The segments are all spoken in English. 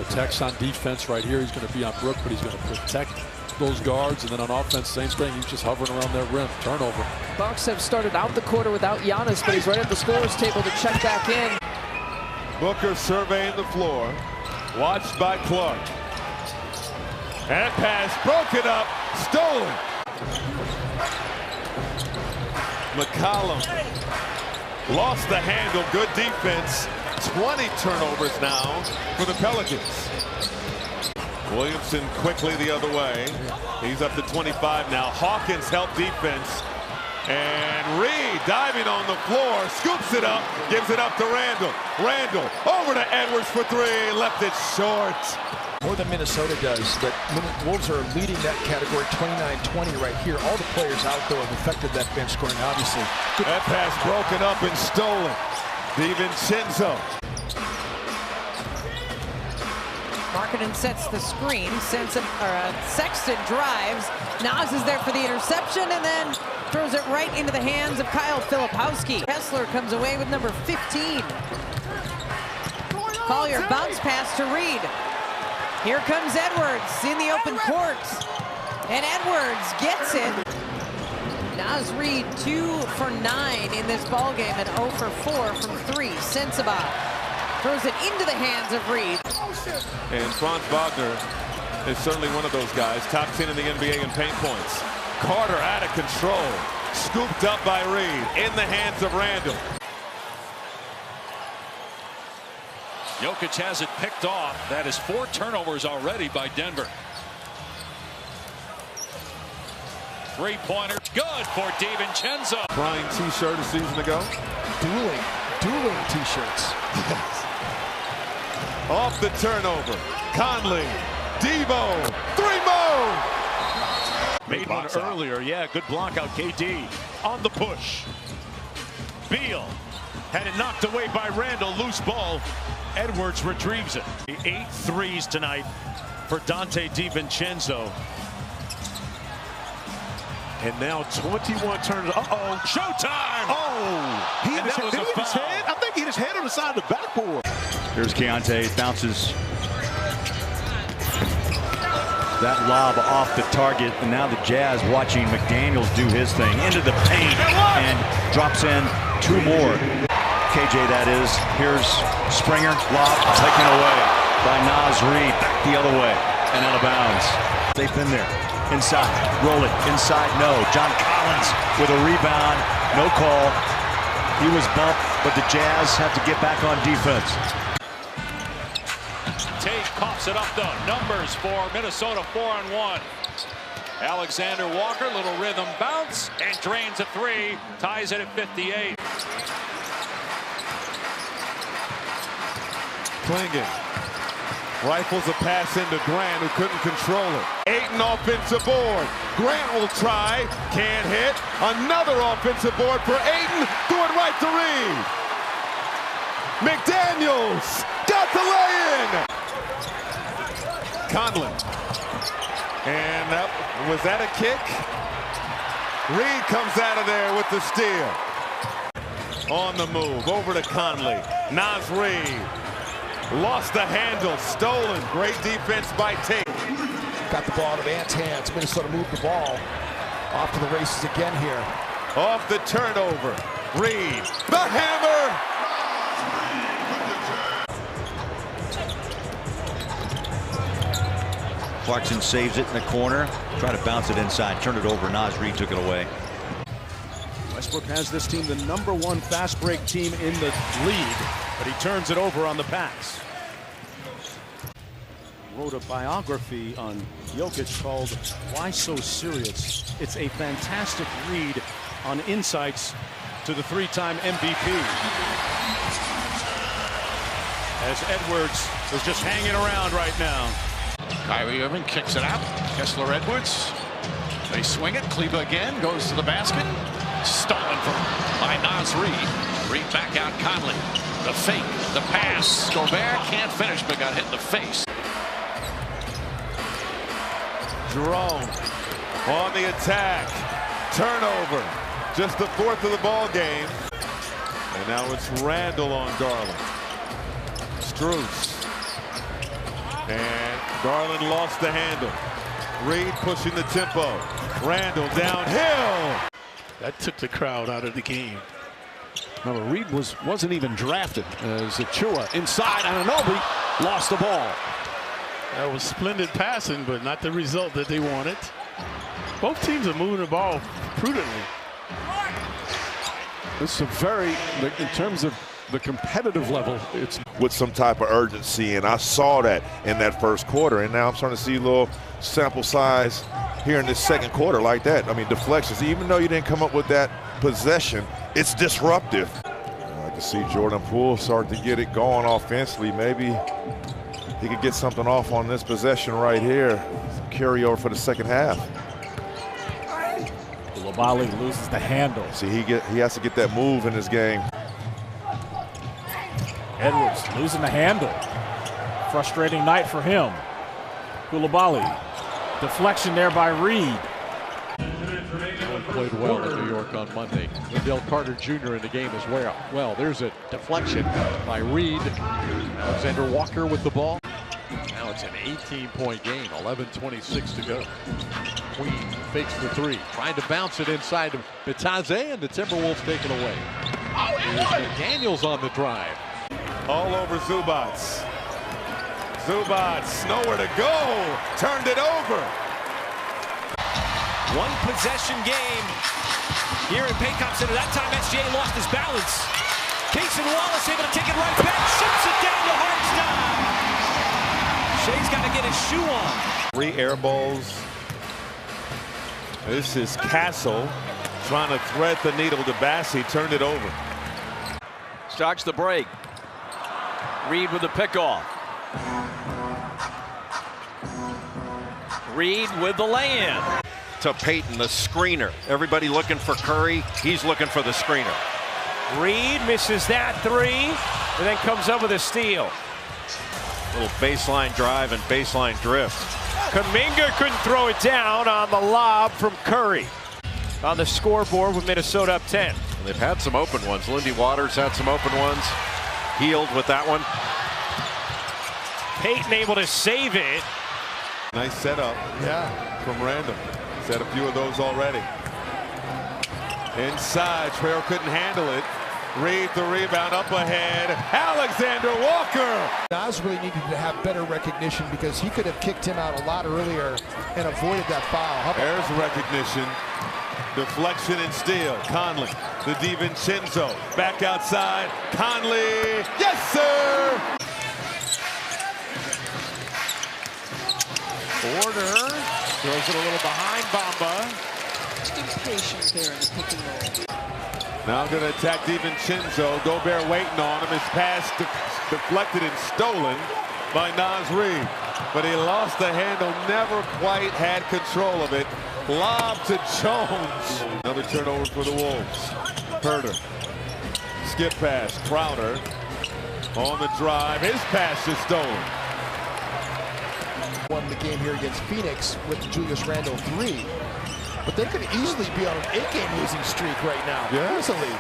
protects on defense right here. He's going to be on Brook, but he's going to protect those guards. And then on offense, same thing. He's just hovering around that rim. Turnover. Bucks have started out the quarter without Giannis, but he's right at the scorer's table to check back in. Booker surveying the floor. Watched by Clark. And pass broken up. Stolen. McCollum lost the handle. Good defense. 20 turnovers now for the Pelicans. Williamson quickly the other way. He's up to 25 now. Hawkins help defense. And Reid diving on the floor, scoops it up, gives it up to Randall. Randall over to Edwards for three, left it short. More than Minnesota does. The Wolves are leading that category 29-20 right here. All the players out there have affected that bench scoring, obviously. That pass broken up and stolen. DiVincenzo. Markkanen sets the screen. Sexton drives. Naz is there for the interception and then throws it right into the hands of Kyle Filipowski. Kessler comes away with number 15. Collier bounce pass to Reid. Here comes Edwards in the open court. And Edwards gets it. Naz Reid 2 for 9 in this ballgame and 0 for 4 from 3. Sensabaugh throws it into the hands of Reid. And Franz Wagner is certainly one of those guys. Top 10 in the NBA in paint points. Carter out of control. Scooped up by Reid. In the hands of Randall. Jokic has it picked off. That is 4 turnovers already by Denver. Three-pointer. Good for DiVincenzo. Flying t-shirt a season ago. Dueling t-shirts. Off the turnover. Conley. Devo. 3 more. Made one earlier. Yeah, good block out. KD on the push. Beal had it knocked away by Randall. Loose ball. Edwards retrieves it. 8 threes tonight for Dante DiVincenzo. And now 21 turns. Uh-oh. Showtime! Oh! He hit his head. I think he hit his head on the side of the backboard. Here's Keontae. Bounces that lob off the target. And now the Jazz watching McDaniels do his thing. Into the paint. And drops in 2 more. KJ, that is. Here's Springer. Lob taken away by Naz Reid. Back the other way. And out of bounds. They've been there. Inside, roll it, inside, no. John Collins with a rebound, no call. He was bumped, but the Jazz have to get back on defense. Tate coughs it up though. Numbers for Minnesota, 4-on-1. Alexander Walker, little rhythm bounce, and drains a 3, ties it at 58. Klingon rifles a pass into Grant, who couldn't control it. Ayton offensive board. Grant will try, can't hit. Another offensive board for Ayton. Do it right to Reid. McDaniels got the lay-in. Conley. And was that a kick? Reid comes out of there with the steal. On the move, over to Conley. Naz Reid. Lost the handle, stolen. Great defense by Tate. Got the ball out of Ant's hands. Minnesota moved the ball. Off to the races again here. Off the turnover. Reid, the hammer. Clarkson saves it in the corner. Try to bounce it inside. Turn it over. Naz Reid took it away. Westbrook has this team the #1 fast break team in the league, but he turns it over on the pass. Wrote a biography on Jokic called "Why So Serious?" It's a fantastic read on insights to the 3-time MVP. As Edwards is just hanging around right now. Kyrie Irving kicks it out. Kessler Edwards. They swing it. Kleba again goes to the basket. Stolen by Naz Reid. Reid back out Conley. The fake, the pass. Gobert can't finish but got hit in the face. Jerome on the attack. Turnover. Just the 4th of the ball game. And now it's Randall on Garland. Strus. And Garland lost the handle. Reid pushing the tempo. Randall downhill. That took the crowd out of the game. Remember, Reid wasn't even drafted as Achua inside. Anunoby lost the ball. That was splendid passing, but not the result that they wanted. Both teams are moving the ball prudently. This is a very, in terms of the competitive level, it's with some type of urgency, and I saw that in that first quarter, and now I'm starting to see a little sample size here in this second quarter like that. I mean, deflections, even though you didn't come up with that possession, it's disruptive. I can see Jordan Poole start to get it going offensively. Maybe he could get something off on this possession right here. Some carryover for the second half. Coulibaly loses the handle. See, he has to get that move in this game. Edwards losing the handle. Frustrating night for him. Coulibaly. Deflection there by Reid. played well in New York on Monday. Wendell Carter Jr. in the game as well. There's a deflection by Reid. Alexander Walker with the ball. Now it's an 18-point game, 11:26 to go. Queen fakes the three, trying to bounce it inside to Bitaze, and the Timberwolves take it away. Here's McDaniels on the drive. All over Zubats. Zubats, nowhere to go. Turned it over. One possession game here in Paycom Center. That time SGA lost his balance. Cason Wallace able to take it right back. Ships it down to Hartenstein. Shea's got to get his shoe on. 3 air balls. This is Castle trying to thread the needle to Bassi. Turned it over. Starts the break. Reid with the pickoff. Reid with the lay-in. To Payton, the screener. Everybody looking for Curry. He's looking for the screener. Reid misses that three and then comes up with a steal. Little baseline drive and baseline drift. Kuminga couldn't throw it down on the lob from Curry. On the scoreboard with Minnesota up 10. They've had some open ones. Lindy Waters had some open ones. Healed with that one. Payton able to save it. Nice setup from Randall. He's had a few of those already. Inside, Trail couldn't handle it. Reid the rebound up ahead. Alexander Walker. Naz really needed to have better recognition because he could have kicked him out a lot earlier and avoided that foul. There's recognition. Deflection and steal. Conley, the DiVincenzo. Back outside. Conley. Yes, sir. Order throws it a little behind Bamba. Just impatient there in the pick and roll. Now going to attack DiVincenzo. Gobert waiting on him. His pass deflected and stolen by Naz Reid. But he lost the handle, never quite had control of it. Lob to Jones. Another turnover for the Wolves. Herter. Skip pass. Crowder on the drive. His pass is stolen. Won the game here against Phoenix with the Julius Randle 3. But they could easily be on an 8-game losing streak right now. Yeah. Easily.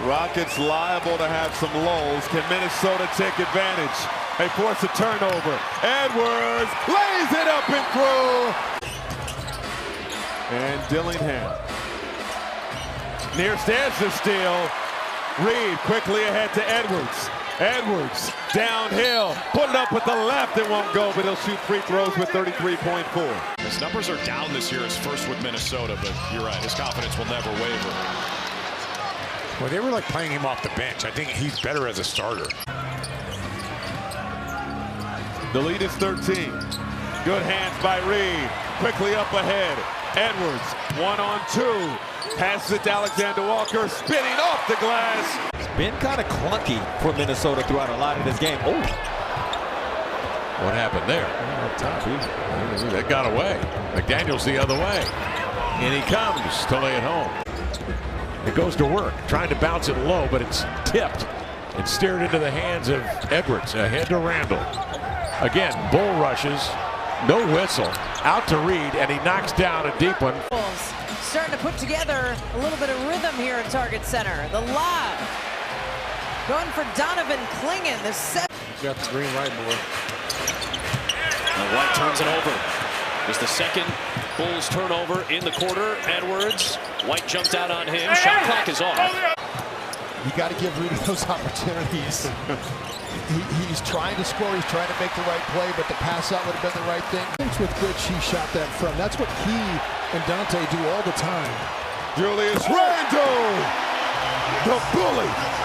Rockets liable to have some lulls. Can Minnesota take advantage? They force a turnover. Edwards lays it up and through. And Dillingham. Near stands the steal. Reid quickly ahead to Edwards. Edwards downhill. Put it up with the left. It won't go, but he'll shoot free throws with 33.4. His numbers are down this year as first with Minnesota, but you're right. His confidence will never waver. Well, they were like playing him off the bench. I think he's better as a starter. The lead is 13. Good hands by Reid. Quickly up ahead. Edwards, 1-on-2. Passes it to Alexander Walker, spinning off the glass. It's been kind of clunky for Minnesota throughout a lot of this game. Oh, what happened there? That got away. McDaniels the other way. And he comes to lay it home. It goes to work, trying to bounce it low, but it's tipped and steered into the hands of Edwards. Ahead to Randall. Again, bull rushes, no whistle. Out to Reid, and he knocks down a deep one. Starting to put together a little bit of rhythm here at Target Center. The lob going for Donovan Clingan. The got the green light, boy. And White turns it over. It's the second Bulls turnover in the quarter. Edwards, White jumped out on him. Shot clock is off. You got to give Rudy those opportunities. He's trying to score. He's trying to make the right play, but the pass out would have been the right thing. Thinks with which he shot that from. That's what he and Dante do all the time. Julius Randle, the bully.